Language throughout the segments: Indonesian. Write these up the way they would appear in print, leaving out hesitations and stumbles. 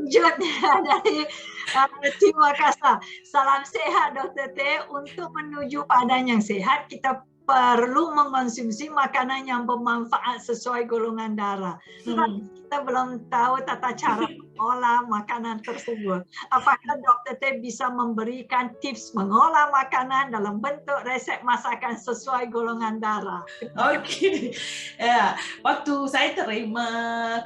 lanjutnya dari tim Makassar. Salam sehat Dr. T. Untuk menuju badan yang sehat, kita perlu mengkonsumsi makanan yang bermanfaat sesuai golongan darah. Tapi kita belum tahu tata cara mengolah makanan tersebut. Apakah Dr. T bisa memberikan tips mengolah makanan dalam bentuk resep masakan sesuai golongan darah? Oke. Ya, waktu saya terima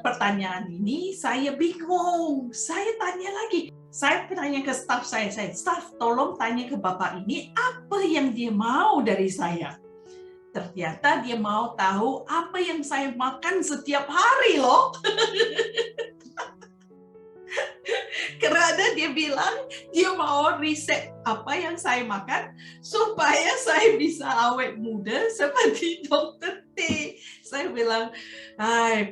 pertanyaan ini, saya bingung. Saya tanya lagi. Saya tanya ke staf saya, staf tolong tanya ke Bapak ini apa yang dia mau dari saya. Ternyata dia mau tahu apa yang saya makan setiap hari loh. Karena dia bilang dia mau riset apa yang saya makan supaya saya bisa awet muda seperti Dr. T. Saya bilang,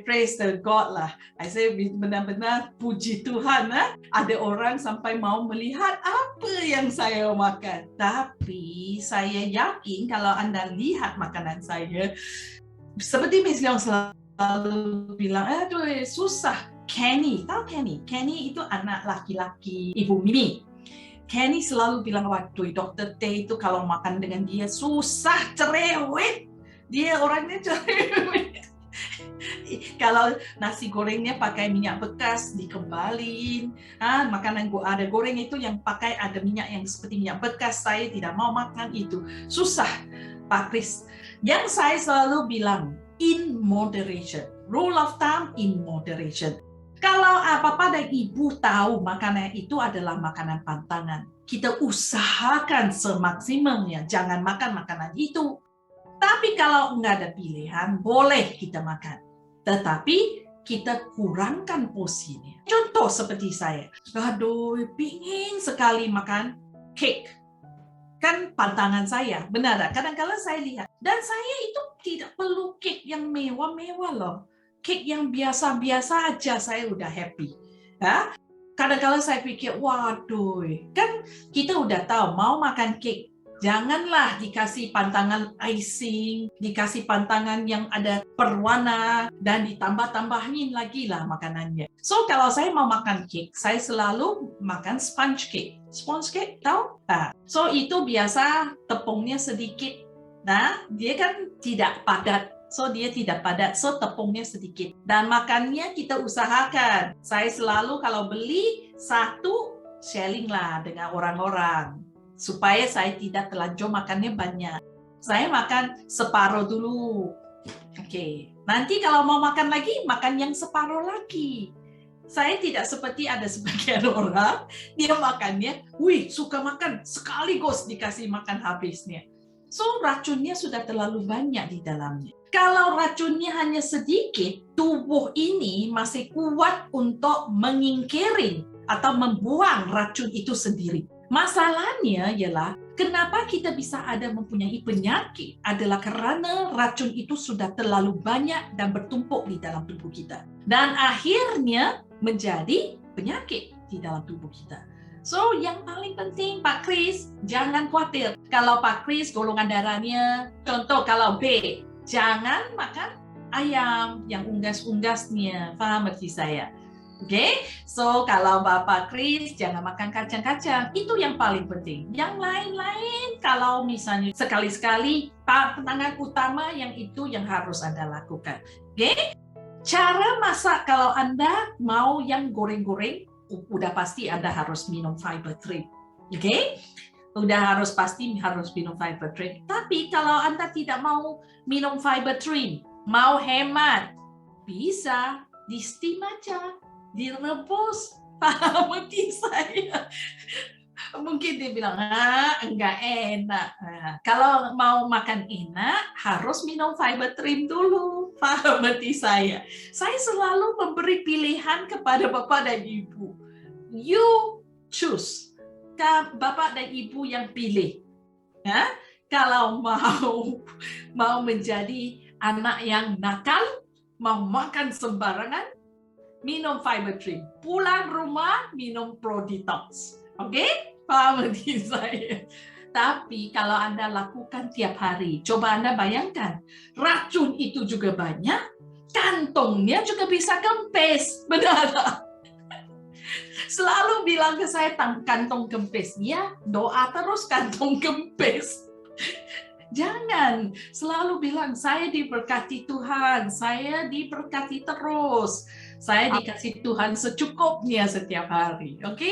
praise the God lah. Saya benar-benar puji Tuhan. Ada orang sampai mau melihat apa yang saya makan. Tapi saya yakin kalau Anda lihat makanan saya, seperti Miss Leong selalu bilang, aduh susah. Kenny, tahu Kenny? Kenny itu anak laki-laki Ibu Mimi. Kenny selalu bilang, waduh Dr. T itu kalau makan dengan dia susah, cerewet. Dia orangnya cerewet. Kalau nasi gorengnya pakai minyak bekas, dikembalin. Makanan ada goreng itu yang pakai ada minyak yang seperti minyak bekas, saya tidak mau makan itu. Susah, Pak Kris. Yang saya selalu bilang, in moderation. Rule of thumb, in moderation. Kalau Bapak dan Ibu tahu makanan itu adalah makanan pantangan, kita usahakan semaksimalnya jangan makan makanan itu. Tapi kalau nggak ada pilihan, boleh kita makan. Tetapi kita kurangkan porsinya. Contoh seperti saya, aduh, pingin sekali makan cake. Kan pantangan saya, benar. Kadang-kadang saya lihat. Dan saya itu tidak perlu cake yang mewah-mewah loh. Cake yang biasa-biasa aja saya udah happy. Kadang-kadang saya pikir, waduh, kan kita udah tahu mau makan cake. Janganlah dikasih pantangan icing, dikasih pantangan yang ada perwarna, dan ditambah-tambahin lagi lah makanannya. So, kalau saya mau makan cake, saya selalu makan sponge cake. Sponge cake, tahu? So, itu biasa tepungnya sedikit. Nah, dia kan tidak padat. So, dia tidak padat. So, tepungnya sedikit. Dan makannya kita usahakan. Saya selalu kalau beli satu, sharing lah dengan orang-orang. Supaya saya tidak terlanjur makannya banyak. Saya makan separuh dulu. Oke. Nanti kalau mau makan lagi, makan yang separuh lagi. Saya tidak seperti ada sebagian orang, dia makannya, suka makan sekaligus dikasih makan habisnya. So, racunnya sudah terlalu banyak di dalamnya. Kalau racunnya hanya sedikit, tubuh ini masih kuat untuk menyingkirin atau membuang racun itu sendiri. Masalahnya ialah kenapa kita bisa ada mempunyai penyakit adalah karena racun itu sudah terlalu banyak dan bertumpuk di dalam tubuh kita. Dan akhirnya menjadi penyakit di dalam tubuh kita. So, yang paling penting Pak Kris, jangan khawatir. Kalau Pak Kris golongan darahnya, contoh kalau B, jangan makan ayam yang unggas-unggasnya. Paham arti saya? Oke, so kalau Bapak Kris jangan makan kacang-kacang, itu yang paling penting. Yang lain-lain kalau misalnya sekali-sekali, penanganan utama yang itu yang harus Anda lakukan. Oke, cara masak kalau Anda mau yang goreng-goreng, udah pasti Anda harus minum fiber drink. Oke, udah pasti harus minum fiber drink. Tapi kalau Anda tidak mau minum fiber drink, mau hemat, bisa di steam aja. Direbus. Paham mati saya. Mungkin dia bilang, enggak enak. Kalau mau makan enak, harus minum fiber trim dulu. Paham mati saya. Saya selalu memberi pilihan kepada Bapak dan Ibu. You choose. Bapak dan Ibu yang pilih. Kalau mau menjadi anak yang nakal, mau makan sembarangan, minum fiber drink. Pulang rumah, minum pro detox. Oke? Paham di saya? Tapi kalau Anda lakukan tiap hari, coba Anda bayangkan, racun itu juga banyak, kantongnya juga bisa kempes. Benar? Selalu bilang ke saya kantong kempis. Ya, doa terus kantong kempis. Jangan selalu bilang saya diberkati Tuhan, saya diberkati terus, saya dikasih Tuhan secukupnya setiap hari. Oke?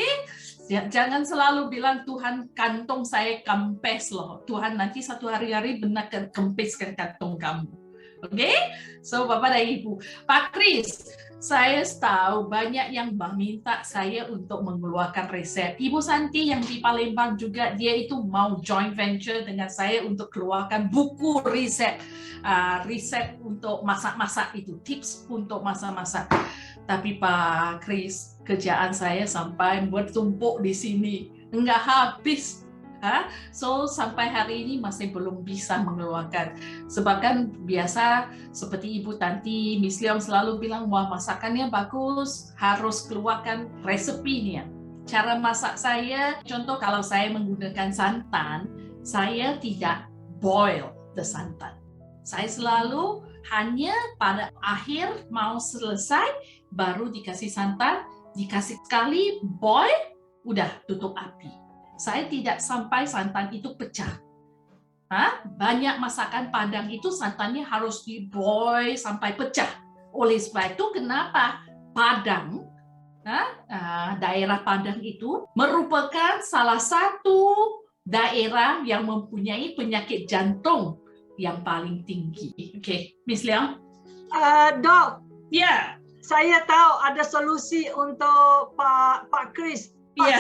Jangan selalu bilang Tuhan kantong saya kempes loh. Tuhan nanti satu hari benar kempiskan kantong kamu. Oke? So Bapak dan Ibu, Pak Kris, saya tahu banyak yang meminta saya untuk mengeluarkan resep. Ibu Santi yang di Palembang juga, dia itu mau joint venture dengan saya untuk keluarkan buku resep. Resep untuk masak-masak itu, tips untuk masak-masak. Tapi Pak Kris, kerjaan saya sampai bertumpuk di sini. Enggak habis. So sampai hari ini masih belum bisa mengeluarkan. Sebab kan biasa seperti Ibu Tanti, Miss Leong selalu bilang, wah masakannya bagus, harus keluarkan resepinya. Cara masak saya, contoh kalau saya menggunakan santan, saya tidak boil the santan. Saya selalu hanya pada akhir mau selesai, baru dikasih santan, dikasih sekali boil, udah tutup api. Saya tidak sampai santan itu pecah. Banyak masakan Padang itu santannya harus diboil sampai pecah. Oleh sebab itu kenapa Padang, daerah Padang itu merupakan salah satu daerah yang mempunyai penyakit jantung yang paling tinggi. Oke, Miss Leong? Dok, Ya. Saya tahu ada solusi untuk Pak Kris. Iya.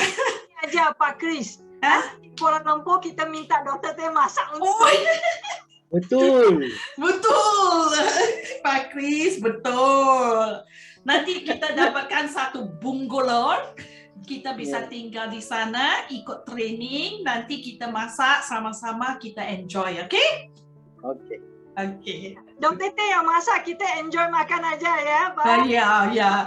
Aja Pak Kris. Kuala Lumpur kita minta Dr. Teh masak untuk. Betul. Betul. Pak Kris, betul. Nanti kita dapatkan satu bungalow. Kita bisa tinggal di sana, ikut training, nanti kita masak sama-sama, kita enjoy, oke? Oke. Oke. Dr. Teh yang masak, kita enjoy makan aja ya, Pak. Ya.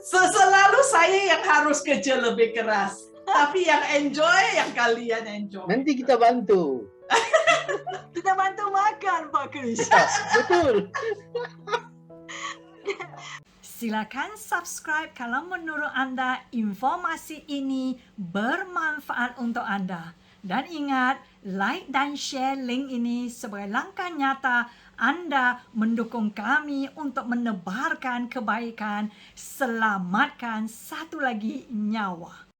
Selalu saya yang harus kerja lebih keras. Tapi yang enjoy, yang kalian enjoy. Nanti kita bantu. Kita bantu makan, Pak Kris. Ya, betul. Silakan subscribe kalau menurut Anda informasi ini bermanfaat untuk Anda. Dan ingat, like dan share link ini sebagai langkah nyata Anda mendukung kami untuk menebarkan kebaikan, selamatkan satu lagi nyawa.